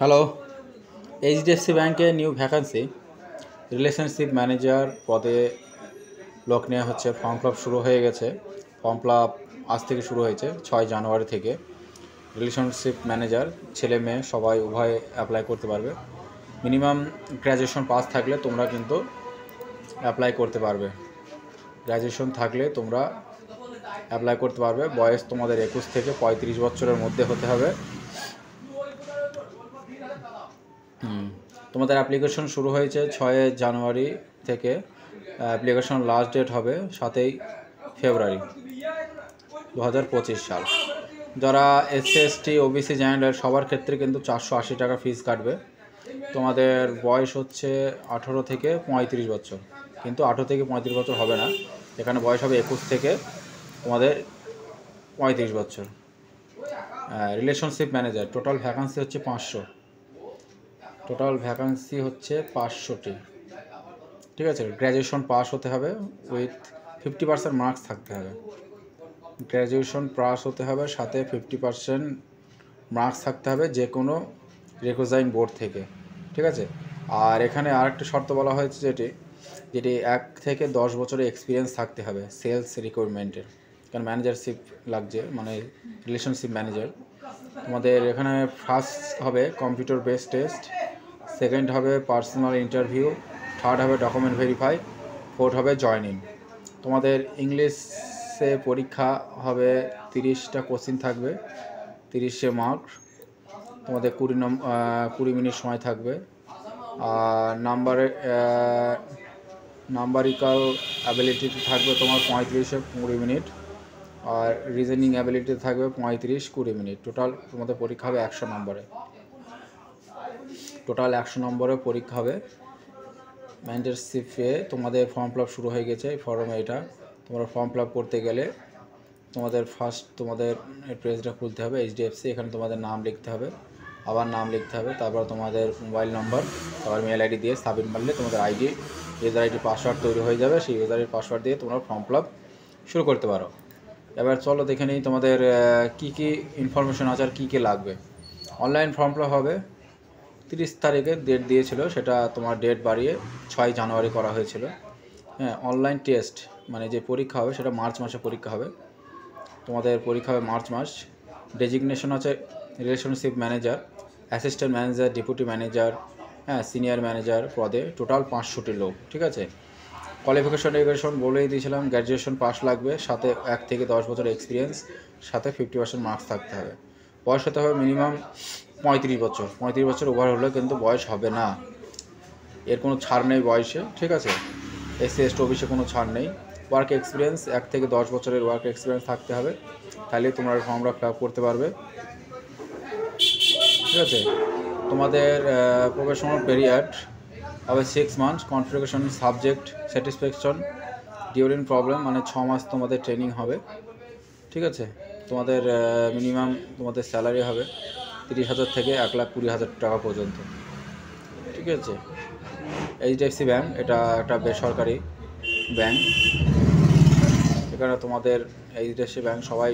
Hello, HDFC ব্যাংকে new vacancy relationship manager পদে লোক নেওয়া হচ্ছে। ফর্ম ফিল আপ শুরু হয়ে গেছে। ফর্ম ফিল আপ আজ থেকে শুরু হয়েছে 6 জানুয়ারি থেকে। রিলেশনশিপ ম্যানেজার ছেলে মেয়ে সবাই উভয় অ্যাপ্লাই করতে পারবে। মিনিমাম গ্র্যাজুয়েশন পাস থাকলে তোমরা কিন্তু অ্যাপ্লাই করতে পারবে। গ্র্যাজুয়েশন থাকলে তোমরা অ্যাপ্লাই করতে পারবে। বয়স তোমাদের 21 থেকে 35 বছরের মধ্যে হতে হবে। তোমাদের অ্যাপ্লিকেশন শুরু হয়েছে 6 জানুয়ারি থেকে। অ্যাপ্লিকেশন লাস্ট ডেট হবে 7 ফেব্রুয়ারি 2025 সাল। যারা এসসি এসটি ওবিসি জেনারেল সবার ক্ষেত্রে কিন্তু 480 টাকা ফিস কাটবে। তোমাদের বয়স হচ্ছে 18 থেকে 35 বছর, কিন্তু 18 থেকে 35 বছর হবে না, এখানে বয়স হবে 21 থেকে তোমাদের 35 বছর। রিলেশনশিপ ম্যানেজার টোটাল ভ্যাকান্সি হচ্ছে 500। টোটাল ভ্যাকান্সি হচ্ছে 500টি। ঠিক আছে, গ্র্যাজুয়েশন পাস হতে হবে উইথ 50% মার্কস থাকতে হবে। গ্র্যাজুয়েশন পাস হতে হবে, সাথে 50% মার্কস থাকতে হবে যে কোনো রিকগনাইজড বোর্ড থেকে। ঠিক আছে, আর এখানে আরেকটা শর্ত বলা হয়েছে যেটি 1 থেকে 10 বছরের এক্সপিরিয়েন্স থাকতে হবে সেলস রিক্রুটমেন্টের, কারণ ম্যানেজারশিপ লাগছে, মানে রিলেশনশিপ ম্যানেজার। তোমাদের এখানে ফার্স্ট হবে কম্পিউটার বেসড টেস্ট, সেকেন্ড হবে পার্সোনাল ইন্টারভিউ, থার্ড হবে ডকুমেন্ট ভেরিফাই, ফোর্থ হবে জয়েনিং। তোমাদের ইংলিশে পরীক্ষা হবে, 30টা কোশ্চিন থাকবে, 30 মার্ক। তোমাদের 20 মিনিট সময় থাকবে। আর নাম্বারিক্যাল অ্যাবিলিটিতে থাকবে তোমার 35-20 মিনিট, আর রিজনিং অ্যাবিলিটি থাকবে 35-20 মিনিট। টোটাল তোমাদের পরীক্ষা হবে 100 নম্বরে। টোটাল 100 নম্বরের পরীক্ষা হবে। মেন্টারশিপে তোমাদের ফর্ম ফিল আপ শুরু হয়ে গেছে। ফর্মে এটা তোমরা ফর্ম ফিল আপ করতে গেলে তোমাদের ফার্স্ট তোমাদের পেজটা খুলতে হবে এইচডিএফসি। এখানে তোমাদের নাম লিখতে হবে, আবার নাম লিখতে হবে, তারপর তোমাদের মোবাইল নম্বর, তারপর মেল আইডি দিয়ে সাবমিট মারলে তোমাদের ইউজার আইডি পাসওয়ার্ড তৈরি হয়ে যাবে। সেই ইউজার আইডি পাসওয়ার্ড দিয়ে তোমরা ফর্ম ফিল আপ শুরু করতে পারো। এবার চলো দেখে নিই তোমাদের কী কী ইনফরমেশন আছে আর কী কী লাগবে। অনলাইন ফর্ম ফিল আপ হবে 30 তারিখে ডেট দিয়েছিল, সেটা তোমার ডেট বাড়িয়ে 6 জানুয়ারি করা হয়েছিল। হ্যাঁ, অনলাইন টেস্ট মানে যে পরীক্ষা হবে সেটা মার্চ মাসে পরীক্ষা হবে। তোমাদের পরীক্ষা হবে মার্চ মাস। ডেজিগনেশন আছে relationship manager, assistant manager, deputy manager, হ্যাঁ, সিনিয়র ম্যানেজার পদে টোটাল 500টি লোক। ঠিক আছে, কোয়ালিফিকেশন বলেই দিয়েছিলাম, গ্র্যাজুয়েশন পাস লাগবে, সাথে 1 থেকে 10 বছর এক্সপিরিয়েন্স, সাথে 50% মার্কস থাকতে হবে। বয়স হতে হবে মিনিমাম 35 বছর। 35 বছর ওভার হলে কিন্তু বয়স হবে না, এর কোনো ছাড় নেই বয়সে। ঠিক আছে, এসসি এসটি ওবিসি কোনো ছাড় নেই। ওয়ার্ক এক্সপিরিয়েন্স 1 থেকে 10 বছরের ওয়ার্ক এক্সপিরিয়েন্স থাকতে হবে, তাহলে তোমরা ফর্মটা ফিল আপ করতে পারবে। ঠিক আছে, তোমাদের প্রফেশনাল পিরিয়ড হবে 6 months. Configuration subject satisfaction during problem, মানে 6 মাস তোমাদের ট্রেনিং হবে। ঠিক আছে, তোমাদের মিনিমাম তোমাদের স্যালারি হবে 30,000 থেকে 1,20,000 টাকা পর্যন্ত। ঠিক আছে, এইচডিএফসি ব্যাংক এটা একটা বেসরকারি ব্যাংক। এখানে তোমাদের এইচডিএফসি ব্যাংক সবাই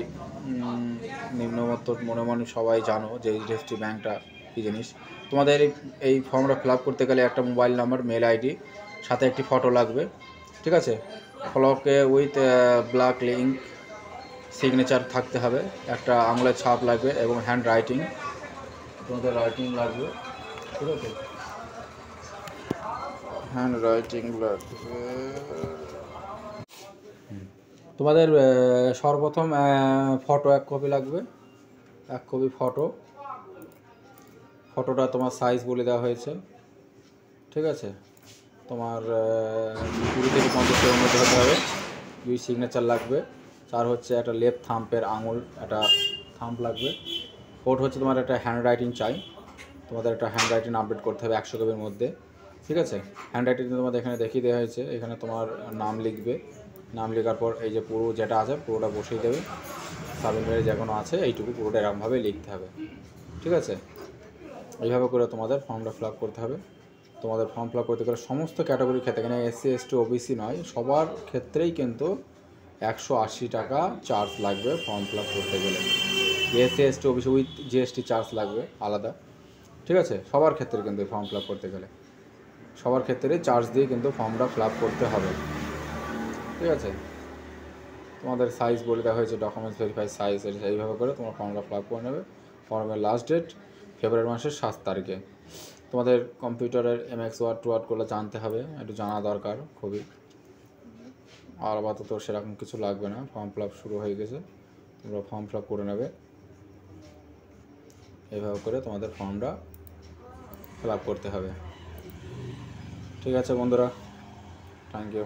নিম্নমত্ত মনে সবাই জানো যে এইচডিএফসি ব্যাংকটা কী জিনিস। তোমাদের এই ফর্মটা ফিল আপ করতে গেলে একটা মোবাইল নাম্বার, মেল আইডি, সাথে একটি ফটো লাগবে। ঠিক আছে, ফটোকে উইথ ব্ল্যাক লিঙ্ক সিগনেচার থাকতে হবে, একটা আঙুলের ছাপ লাগবে এবং হ্যান্ড রাইটিং, তোমাদের রাইটিং লাগবে। ঠিক আছে, হ্যান্ড রাইটিং লাগবে। তোমাদের সর্বপ্রথম ফটো 1 কপি লাগবে, 1 কপি ফটোটা তোমার সাইজ বলে দেওয়া হয়েছে। ঠিক আছে, তোমার 20 থেকে 50 এর মধ্যে হতে হবে। 2 সিগনেচার লাগবে, 4 হচ্ছে একটা লেফট থাম্পের আঙুল, একটা থাম্প লাগবে। 4 হচ্ছে তোমার একটা হ্যান্ড রাইটিং চাই, তোমাদের একটা হ্যান্ড রাইটিং আপডেট করতে হবে 100 কপির মধ্যে। ঠিক আছে, হ্যান্ড রাইটিং তোমাদের এখানে দেখিয়ে দেওয়া হয়েছে। এখানে তোমার নাম লিখবে, নাম লেখার পর এই যে পুরো যেটা আছে পুরোটা বসিয়ে দেবে, সাবমিট মেরে যে কোনো আছে এইটুকু পুরোটা এরকমভাবে লিখতে হবে। ঠিক আছে, এইভাবে করে তোমাদের ফর্মটা ফিল আপ করতে হবে। তোমাদের ফর্ম ফিল আপ করতে গেলে সমস্ত ক্যাটাগরির ক্ষেত্রে, এখানে এসসি এসটি ওবিসি নয়, সবার ক্ষেত্রেই কিন্তু 180 টাকা চার্জ লাগবে ফর্ম ফিল আপ করতে গেলে। SC ST OBC with GST charge লাগবে আলাদা। ঠিক আছে, সবার ক্ষেত্রে কিন্তু ফর্ম ফিল আপ করতে গেলে সবার ক্ষেত্রে চার্জ দিয়ে কিন্তু ফর্মটা ফিল আপ করতে হবে। ঠিক আছে, তোমাদের সাইজ বলে দেওয়া হয়েছে, ডকুমেন্টস ভেরিফাই সাইজ, এইভাবে করে তোমার ফর্মটা ফিল আপ করে নেবে। ফর্মের লাস্ট ডেট ফেব্রুয়ারি মাসের 7 তারিখে। তোমাদের কম্পিউটারের এমএক্স ওয়ার্ড টুয়ার্ডগুলো জানতে হবে, একটু জানা দরকার খুবই। আর আপাতত সেরকম কিছু লাগবে না, ফর্ম ফিল আপ শুরু হয়ে গেছে, তোমরা ফর্ম ফিল আপ করে নেবে। এইভাবে করে তোমাদের ফর্মটা ফিল আপ করতে হবে। ঠিক আছে বন্ধুরা, থ্যাংক ইউ।